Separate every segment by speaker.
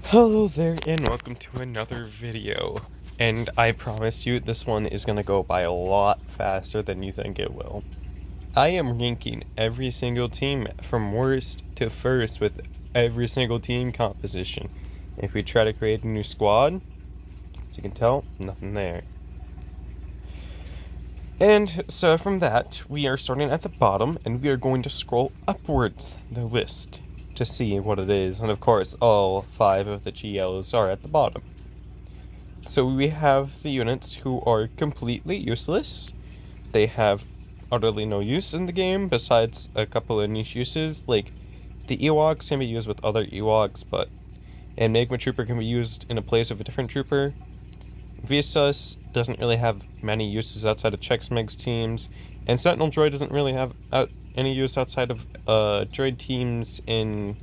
Speaker 1: Hello there and welcome to another video, and I promise you this one is going to go by a lot faster than you think it will. I am ranking every single team from worst to first with every single team composition. If we try to create a new squad, as you can tell, nothing there. And so from that, we are starting at the bottom and we are going to scroll upwards the list to see what it is, and of course all 5 of the GLs are at the bottom. So we have the units who are completely useless. They have utterly no use in the game besides a couple of niche uses, like the Ewoks can be used with other Ewoks, but Magma Trooper can be used in a place of a different trooper. Visas doesn't really have many uses outside of Chex teams, and Sentinel Droid doesn't really have any use outside of droid teams in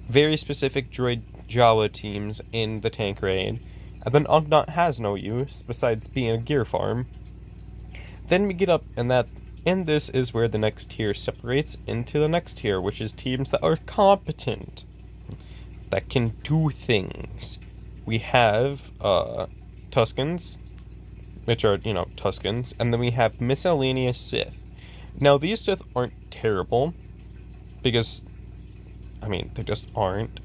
Speaker 1: very specific droid Jawa teams in the tank raid. And then Ugnaught has no use besides being a gear farm. Then we get up, and this is where the next tier separates into the next tier, which is teams that are competent, that can do things. We have Tuskens, which are, Tuskens, and then we have Miscellaneous Sith. Now, these Sith aren't terrible, because, they just aren't.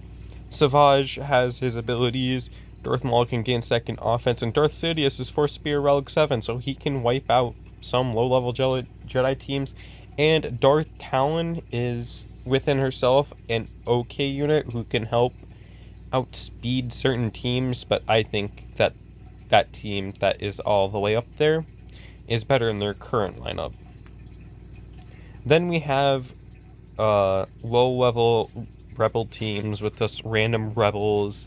Speaker 1: Savage has his abilities, Darth Maul can gain second offense, and Darth Sidious is Force Spear Relic 7, so he can wipe out some low-level Jedi teams, and Darth Talon is, within herself, an okay unit who can help outspeed certain teams, but I think that team that is all the way up there is better in their current lineup. Then we have low-level rebel teams with just random rebels.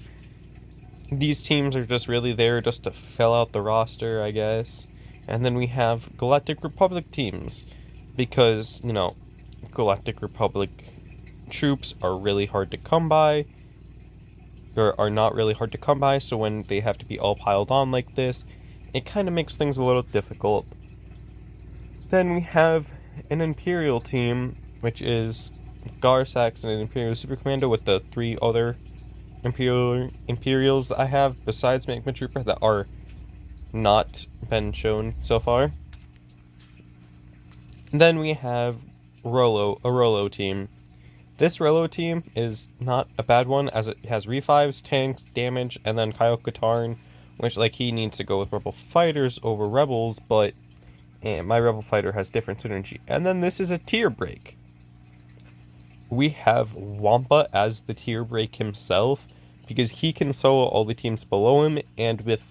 Speaker 1: These teams are just really there just to fill out the roster, I guess. And then we have Galactic Republic teams, because, Galactic Republic troops are really hard to come by, or are not really hard to come by, so when they have to be all piled on like this, it kind of makes things a little difficult. Then we have an Imperial team, which is Gar, Saxon, and Imperial Super Commando, with the 3 other Imperials that I have, besides Magma Trooper, that are not been shown so far. And then we have a Rolo team. This Rolo team is not a bad one, as it has revives, tanks, damage, and then Kyle Katarn, which, he needs to go with Rebel Fighters over Rebels, but my Rebel Fighter has different synergy. And then this is a tier break. We have Wampa as the tier break himself, because he can solo all the teams below him, and with,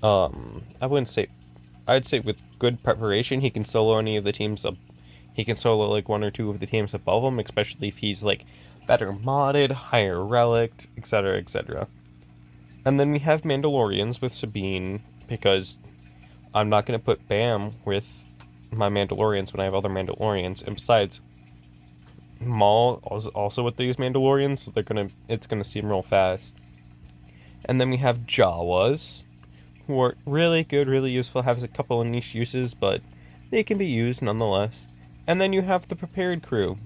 Speaker 1: I'd say with good preparation, he can solo any of the teams he can solo, 1 or 2 of the teams above him, especially if he's, better modded, higher relic, etc., etc. And then we have Mandalorians with Sabine, because I'm not going to put Bam with my Mandalorians when I have other Mandalorians, and besides, Maul also with these Mandalorians, so it's gonna seem real fast. And then we have Jawas, who are really good, really useful, have a couple of niche uses, but they can be used nonetheless. And then you have the Prepared Crew,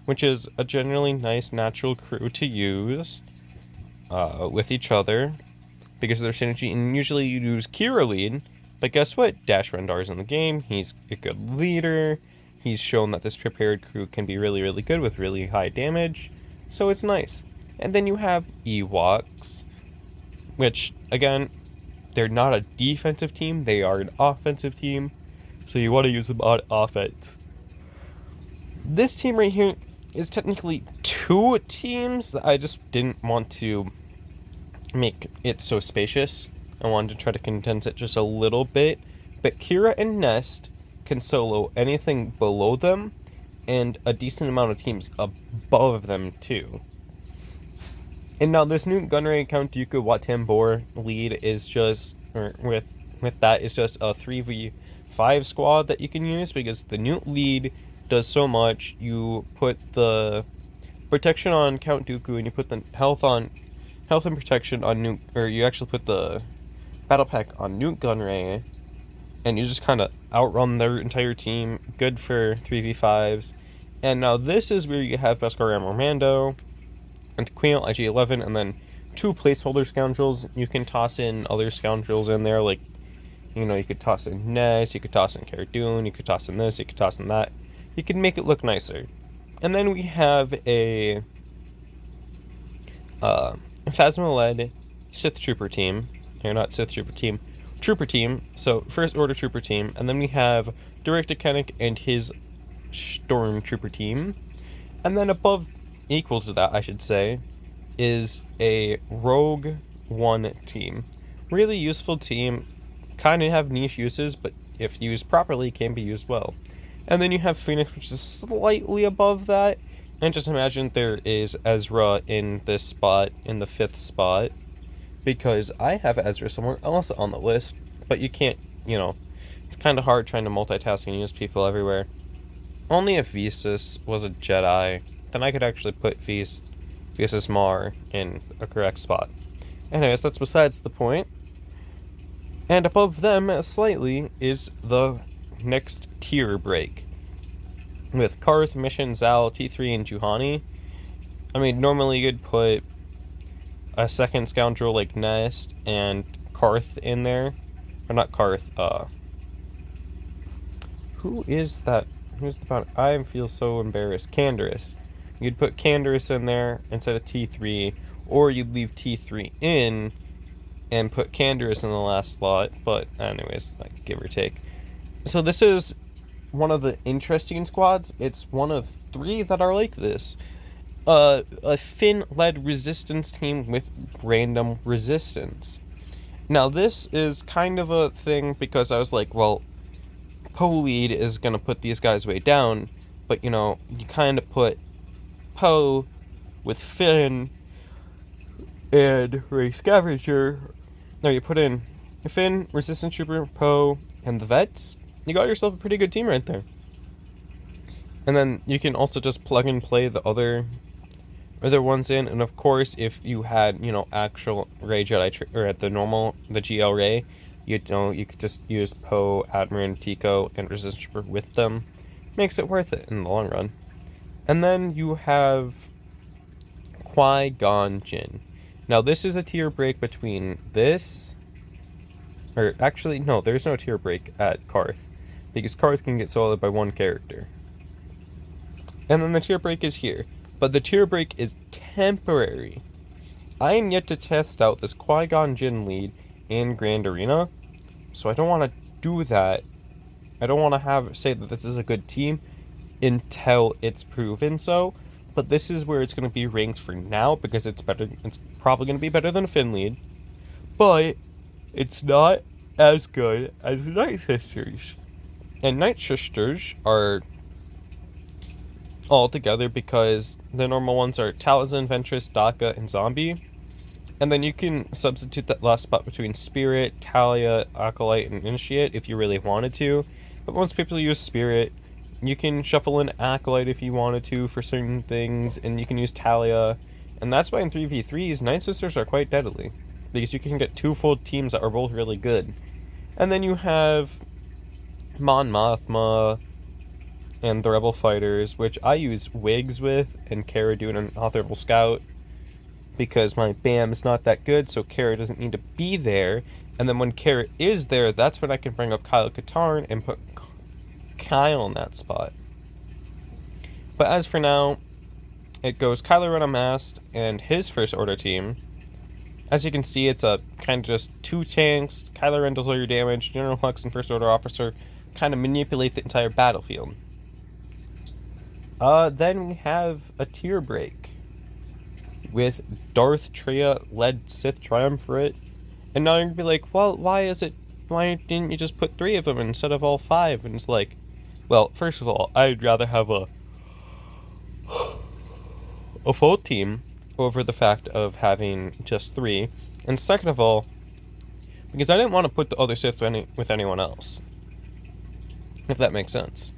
Speaker 1: which is a generally nice, natural crew to use with each other, because of their synergy, and usually you use Kira lead, but guess what? Dash Rendar's in the game, he's a good leader, he's shown that this Prepared Crew can be really, really good with really high damage, so it's nice. And then you have Ewoks, which, again, they're not a defensive team, they are an offensive team, so you want to use them on offense. This team right here is technically 2 teams that I just didn't want to make it so spacious. I wanted to try to condense it just a little bit, but Kira and Nest can solo anything below them, and a decent amount of teams above them too. And now this new Gunray Count Dooku Watambor lead is just, with that, is just a 3v5 squad that you can use, because the new lead does so much. You put the protection on Count Dooku, and you put the health and protection on Nuke, or you actually put the battle pack on Nuke Gunray, and you just kind of outrun their entire team. Good for 3v5s. And now this is where you have Beskar Mando, and Queen IG-11, and then 2 placeholder scoundrels. You can toss in other scoundrels in there, like, you could toss in Ness, you could toss in Cara Dune, you could toss in this, you could toss in that. You can make it look nicer. And then we have a Phasma Led Sith Trooper team. Or not Sith Trooper team. Trooper team. So, First Order Trooper team. And then we have Director Kennick and his Stormtrooper team. And then above, equal to that, I should say, is a Rogue One team. Really useful team. Kind of have niche uses, but if used properly, can be used well. And then you have Phoenix, which is slightly above that. And just imagine there is Ezra in this spot, in the 5th spot. Because I have Ezra somewhere else on the list, but you can't, it's kind of hard trying to multitask and use people everywhere. Only if Visas was a Jedi, then I could actually put Visas Mar in a correct spot. Anyways, that's besides the point. And above them, slightly, is the next tier break. With Karth, Mission, Zal, T3, and Juhani. I mean, normally you'd put a second scoundrel like Nest and Karth in there. Or not Karth, who is that? Who's the bounty? I feel so embarrassed. Canderous. You'd put Canderous in there instead of T3, or you'd leave T3 in and put Canderous in the last slot, but anyways, like, give or take. So this is one of the interesting squads. It's one of 3 that are like this. A Finn-led resistance team with random resistance. Now this is kind of a thing because I was like, well, Poe lead is going to put these guys way down, but you kind of put Poe with Finn and Ray Scavenger. No, you put in Finn, Resistance Trooper, Poe, and the Vets. You got yourself a pretty good team right there. And then you can also just plug and play the other ones in. And of course, if you had, actual Ray Jedi, or at the GL Ray, you could just use Poe, Admiral, Tico, and Resistance Trooper with them. Makes it worth it in the long run. And then you have Qui-Gon Jin. Now, this is a tier break between this... Or, actually, no, there's no tier break at Karth. Because Karth can get soloed by one character. And then the tier break is here. But the tier break is temporary. I am yet to test out this Qui-Gon Jin lead in Grand Arena. So I don't want to do that. I don't want to say that this is a good team until it's proven so. But this is where it's going to be ranked for now because it's better. It's probably going to be better than a Finn lead. But it's not as good as Night Sisters. And Night Sisters are all together because the normal ones are Talzin, Ventress, Daka, and Zombie. And then you can substitute that last spot between Spirit, Talia, Acolyte, and Initiate if you really wanted to. But most people use Spirit. You can shuffle in Acolyte if you wanted to for certain things, and you can use Talia. And that's why in 3v3s, Night Sisters are quite deadly. Because you can get 2 full teams that are both really good. And then you have Mon Mothma and the Rebel Fighters, which I use Wigs with, and Cara Dune and Honorable Scout. Because my BAM's not that good, so Cara doesn't need to be there. And then when Cara is there, that's when I can bring up Kyle Katarn and put Kyle in that spot. But as for now, it goes Kylo Ren Unmasked and his First Order team. As you can see, it's a kind of just 2 tanks. Kylo Ren does all your damage. General Hux and First Order Officer kind of manipulate the entire battlefield. Then we have a tier break with Darth Traya-led Sith Triumvirate. And now you're going to be like, well, why didn't you just put 3 of them instead of all 5? And it's like, well, first of all, I'd rather have a full team over the fact of having just 3. And second of all, because I didn't want to put the other Sith with anyone else. If that makes sense.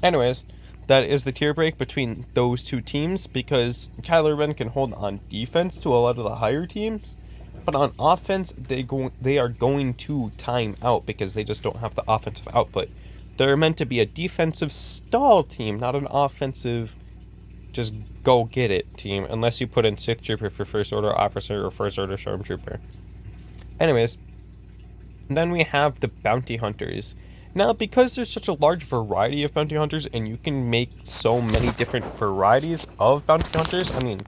Speaker 1: Anyways, that is the tier break between those 2 teams, because Kylo Ren can hold on defense to a lot of the higher teams, but on offense, they are going to time out because they just don't have the offensive output. They're meant to be a defensive stall team, not an offensive just go get it team unless you put in Sith Trooper for First Order Officer or First Order Stormtrooper. Anyways, then we have the Bounty Hunters. Now, because there's such a large variety of Bounty Hunters and you can make so many different varieties of Bounty Hunters, I mean,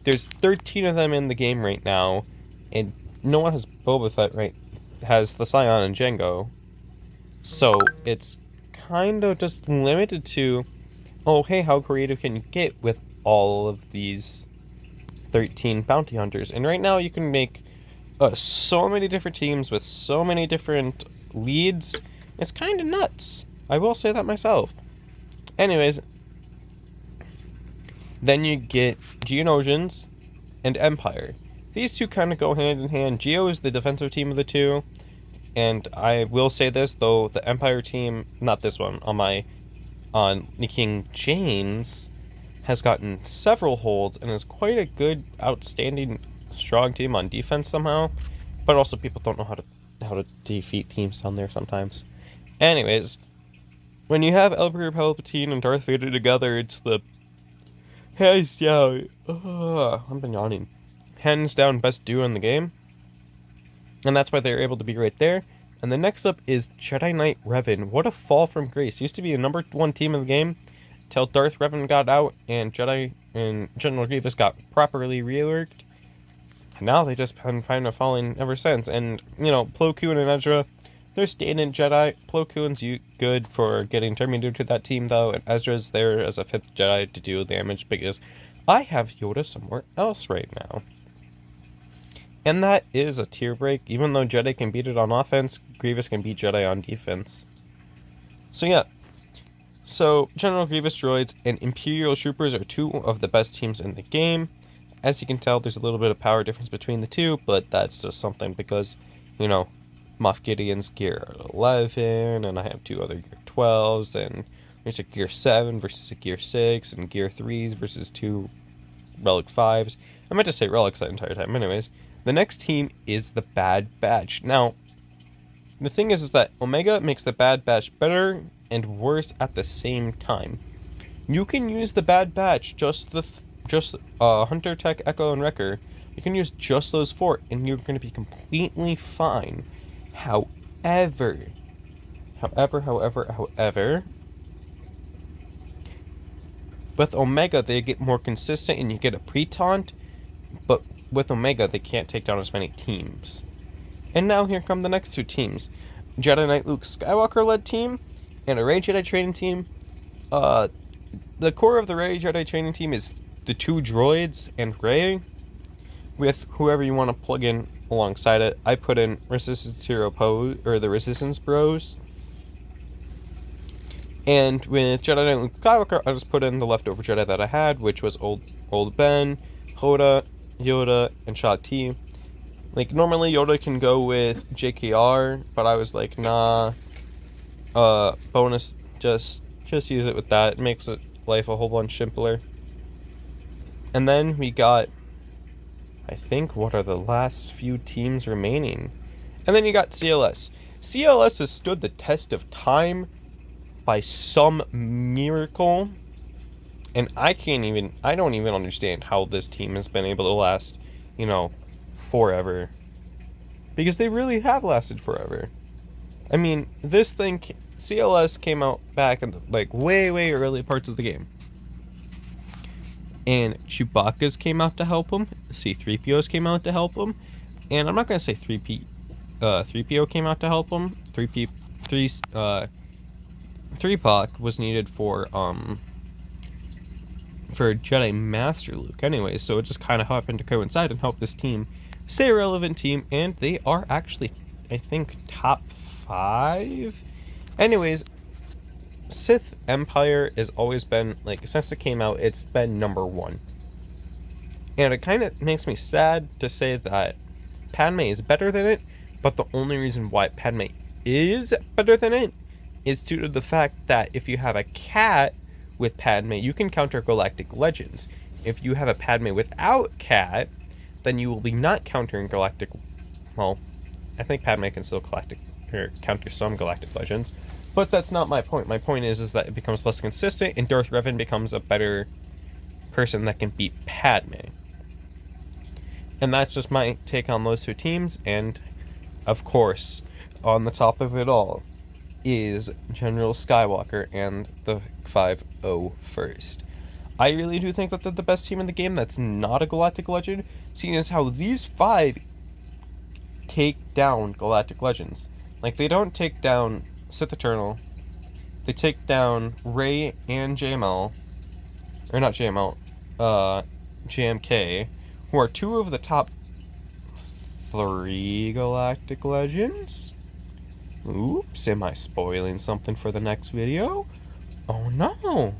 Speaker 1: there's 13 of them in the game right now, and no one has Boba Fett, right? Has the Scion and Jango. So, it's kind of just limited to, oh, hey, how creative can you get with all of these 13 Bounty Hunters? And right now you can make so many different teams with so many different leads. It's kind of nuts. I will say that myself. Anyways, then you get Geonosians and Empire. These two kind of go hand in hand. Geo is the defensive team of the two. And I will say this, though, the Empire team, not this one, on the King James, has gotten several holds and is quite a good, outstanding, strong team on defense somehow. But also people don't know how to defeat teams down there sometimes. Anyways, when you have Emperor Palpatine and Darth Vader together, it's the hands down. I've been yawning. Hands down best duo in the game. And that's why they're able to be right there. And the next up is Jedi Knight Revan. What a fall from grace. Used to be a number 1 team in the game till Darth Revan got out and Jedi and General Grievous got properly reworked. And now they just been finding a falling ever since. And, you know, Plo Koon and Ezra, they're standing Jedi. Plo Koon's good for getting Terminator to that team, though, and Ezra's there as a 5th Jedi to do damage because I have Yoda somewhere else right now. And that is a tier break. Even though Jedi can beat it on offense, Grievous can beat Jedi on defense. So yeah. So, General Grievous droids and Imperial troopers are 2 of the best teams in the game. As you can tell, there's a little bit of power difference between the two, but that's just something because, you know, Moff Gideon's gear 11, and I have 2 other gear 12s, and there's a gear 7 versus a gear 6, and gear 3s versus 2 relic 5s. I meant to say relics that entire time. Anyways, the next team is the Bad Batch. Now, the thing is that Omega makes the Bad Batch better and worse at the same time. You can use the Bad Batch, just Hunter, Tech, Echo, and Wrecker. You can use just those 4, and you're going to be completely fine. However, with Omega, they get more consistent, and you get a pre-taunt, but with Omega, they can't take down as many teams. And now here come the next 2 teams. Jedi Knight Luke Skywalker-led team, and a Rey Jedi training team. The core of the Rey Jedi training team is the 2 droids and Rey, with whoever you want to plug in alongside it. I put in Resistance Hero Pose, or the Resistance Bros. And with Jedi Knight Luke Skywalker, I just put in the leftover Jedi that I had, which was Old Ben, Hoda, Yoda, and Shaak Ti. Like, normally Yoda can go with JKR, but I was like, nah, bonus, just use it with that. It makes life a whole bunch simpler. And then we got, I think, what are the last few teams remaining? And then you got CLS. CLS has stood the test of time by some miracle. And I don't even understand how this team has been able to last, you know, forever. Because they really have lasted forever. I mean, this thing, CLS came out back in the, like, way early parts of the game. And Chewbacca's came out to help him. C-3PO's came out to help him. And I'm not going to say 3PO came out to help him. 3POC was needed for Jedi Master Luke anyway, so it just kind of happened to coincide and help this team stay a relevant team, and they are actually, I think, top 5? Anyways, Sith Empire has always been, like, since it came out, it's been number 1. And it kind of makes me sad to say that Padme is better than it, but the only reason why Padme is better than it is due to the fact that if you have a cat with Padme, you can counter Galactic Legends. If you have a Padme without cat, then you will be not countering Galactic... Well, I think Padme can still counter some Galactic Legends, but that's not my point. My point is that it becomes less consistent, and Darth Revan becomes a better person that can beat Padme. And that's just my take on those two teams, and of course, on the top of it all is General Skywalker and the 501st. I really do think that they're the best team in the game that's not a Galactic Legend, seeing as how these 5 take down Galactic Legends. Like, they don't take down Sith Eternal, they take down Rey and JML, or not JML, JMK, who are 2 of the top 3 Galactic Legends? Oops, am I spoiling something for the next video? Oh no!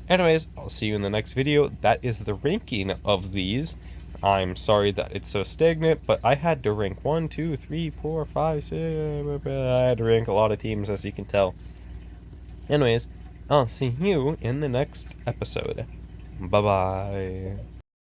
Speaker 1: Anyways, I'll see you in the next video. That is the ranking of these. I'm sorry that it's so stagnant, but I had to rank 1, 2, 3, 4, 5, 6... I had to rank a lot of teams, as you can tell. Anyways, I'll see you in the next episode. Bye-bye.